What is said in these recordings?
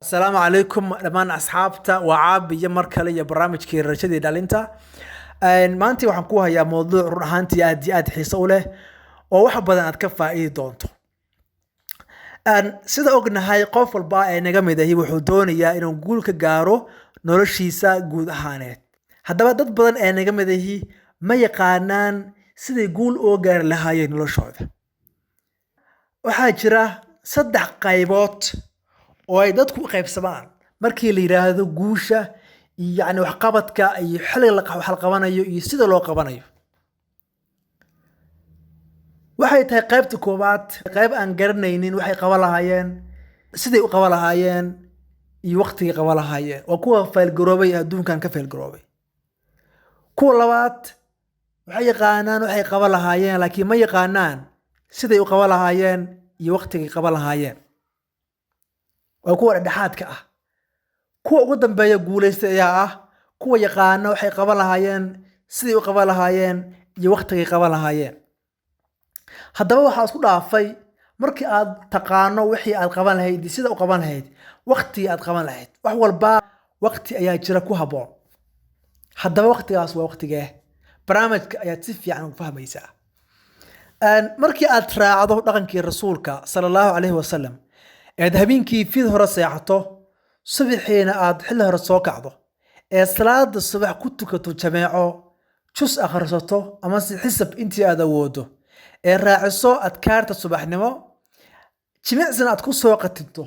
السلام عليكم دمان أصحابتا وعاب يمر كله يا برامج كي رشدي دالنتا ما أنتي وحنكوها يا موضوع رهانتي أدي حيصولة وواحد بدنا أتكفى إيه دونتو سيدا أقولنا هاي قف الباء نجمع ده هي وحدوني يا إنه نقول كجارو نرشيسا جود هانت هذا بدت بدن نجمع ده هي ما يقانن سيدا يقول أوجر لهاي نرشوده وحاجرة صدق قيبات oo ay dadku u qaybsamaan markii la yiraahdo guusha yani wax qabadka iyo xilli la qabanayo iyo sida loo qabanayo waxay tahay qaybta koobaad qayb aan garanaynin waxay qaban lahaayeen siday u qaban lahaayeen iyo waqtiga qaban lahaayeen oo kuwa fail garoobay adduunkan ka fail garoobay kuwa labaad waxay yaqaanaan waxay qaban lahaayeen laakiin ma yaqaanaan siday u qaban lahaayeen iyo waqtiga qaban lahaayeen وكوا الدحات كأ كوا قدام بيا جوليست يا كوا يقانا وحي قبل هايين سدي وقبل هايين يوقت قبل هايين هذا هو حاصل عفاي مركي أد تقانا وحي قبل هيدي سدي وقبل هيد وقتي قبل هيد وحول با وقتي أيا جركوا هبون هذا وقتي أصلا وقت جاه برامج أيا تسفي عنه فهم يسا مركي أد تراعده لغنك الرسولك صلى الله عليه وسلم habeenkii fid hore seexato subaxiina aad xilli hore soo kacdo salaada subax ku tukato jameeco jus akhrisato ama si xisab intii aad awoodo raaciso adkaarta subaxnimo jimicsan aad ku soo qatinto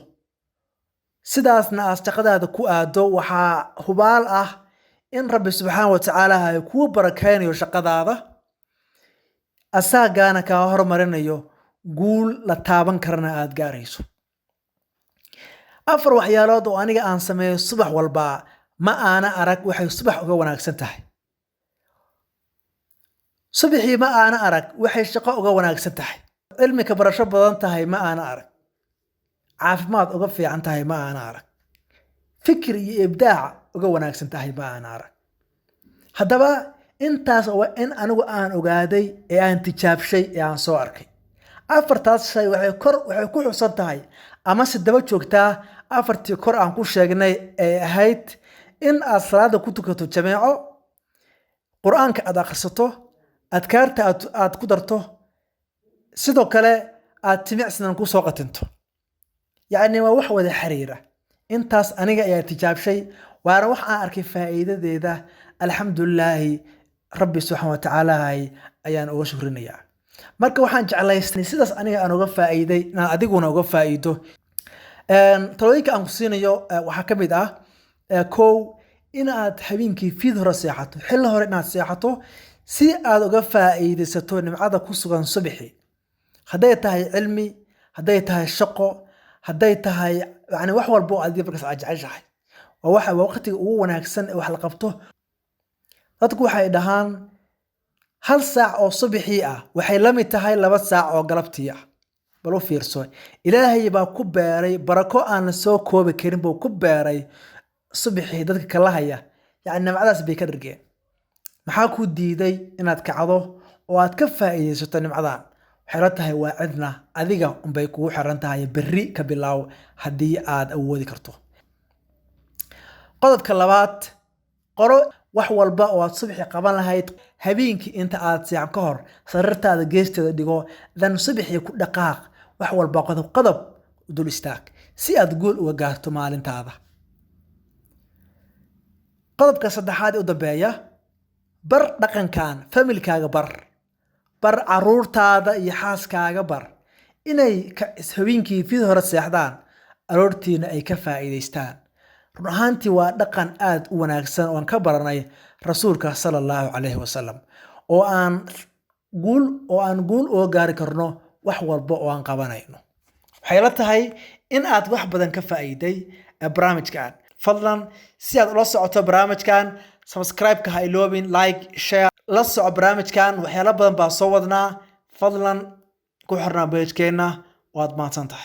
sidaasna aad shaqadaada ku aado waxa hubaal ah in rabbi subxaanahu wa ta'aala ay ku barakaynayo shaqadaada asaagana ka hormarinayo guul la taaban karna aad gaarayso afar waxyaalood oo aniga aan sameeyo subax walba ma aana arag waxay subax uga wanaagsan tahay subaxii ma aana arag waxay shaqo uga wanaagsan tahay cilmi ka barasho badan tahay ma aana arag caafimaad uga fiican tahay ma aana arag fikir iyo ibdaac uga wanaagsan tahay ma aana arag haddaba intaas oo in anigu aan ogaaday ee aan tijaabshay ee aan soo arkay afartaas shay waxay ku xusan tahay ama si daba joogtaa afartii kor aan ku sheegnay ee ahayd in aad salaada ku tukato jameeco quraanka aad akhrisato adkaarta aad ku darto sidoo kale aad timicsan ku soo qatinto yani waa wax wada xiriira intaas aniga ayaa tijaabshay waana wax aan arkay faa'iidadeeda alxamdulillah rabbi subhanahu wa ta'ala ayaan uga shukrinayaa marka waxaan jeclaystay sidaas aniga aan uga faa'iiday inaan adiguna uga faa'iido talooyinka aan ku siinayo waxa ka mid ah kow inaad habeenkii fid hore seexato xilli hore inaad seexato si aad uga faa'iidaysato nimcada ku sugan subaxi haday tahay cilmi haday tahay shaqo haday tahay yani wax walba oo aad markaas jeceshahay waa waxa waqtiga ugu wanaagsan ee wax la qabto dadku waxay dhahaan hal saac oo subaxii ah waxay la mid tahay 2 saac oo galabtii ah bal fiirso ilaahay baa ku beeray barako aan soo koobi karin buu ku beeray subaxii dadka kala haya yani nimcadaas bay ka dhigeen maxaa ku diiday inaad kacdo oo aad ka faa'iideysato nimcadan waxay la tahay waa cidna adiga unbay kugu xiran tahay berri ka bilaaw haddii aad awoodi karto qodobka labaad qoro wax walba oo aad subaxii qaban lahayd habeenkii inta aad seexan ka hor sariirtaada geesteeda dhigo dan subaxii ku dhaqaaq wax walba qodob dul istaag si aad gool uga gaarto maalintaada qodobka saddexaad ee u dambeeya bar dhaqankan familkaaga bar caruurtaada iyo xaaskaaga bar inay habeenkii fid hore seexdaan aroortiina ay ka faa'iideystaan ruuxantii waa dhaqan aad u wanaagsan oo aan ka baranay rasuulka sallallahu alayhi wasallam oo aan guul oo gaari karno wax walba oo aan qabanayno waxay la tahay in aad wax badan ka faa'iiday barnaamijkan fadlan si aad ula socoto barnaamijkan subscribe ka ha iloobin like share la soco barnaamijkan waxyaalo badan baa soo wadnaa fadlan ku xirnaa page-keena waad mahadsantahay